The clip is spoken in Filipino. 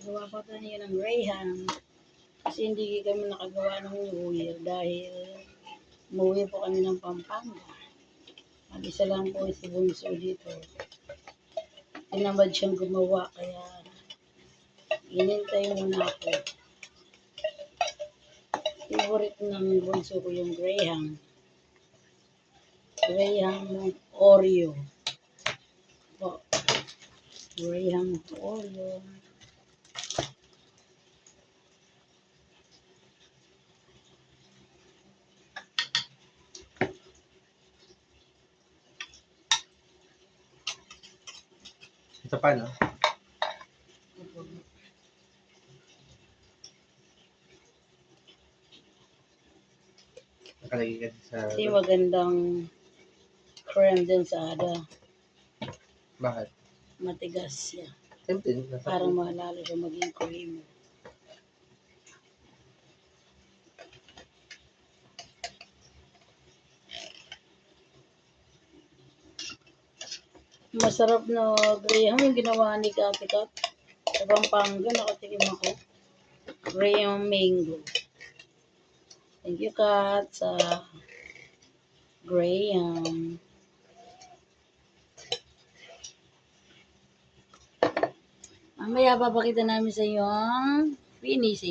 Gawa pa tayo ng Graham. Kasi hindi kami nakagawa ng New Year dahil umuwi po kami ng Pampanga. Mag-isa lang po si Bunso dito. Tinamad siyang gumawa kaya inintay muna ako. Favorite ng Bunso ko yung Graham. Graham Oreo. Po. Graham Oreo. Ito pa, no? Nakalagay ka sa... Hindi magandang cream din sa ada. Bakit? Matigas siya. Siyempre, Parang malalo siya maging cream. Masarap na Graham yung ginawa ni Kati Kat. Sa Pampanga, nakatikim ako. Graham mango. Thank you, Kat, sa Graham. Mamaya papakita namin sa iyo ang finishing.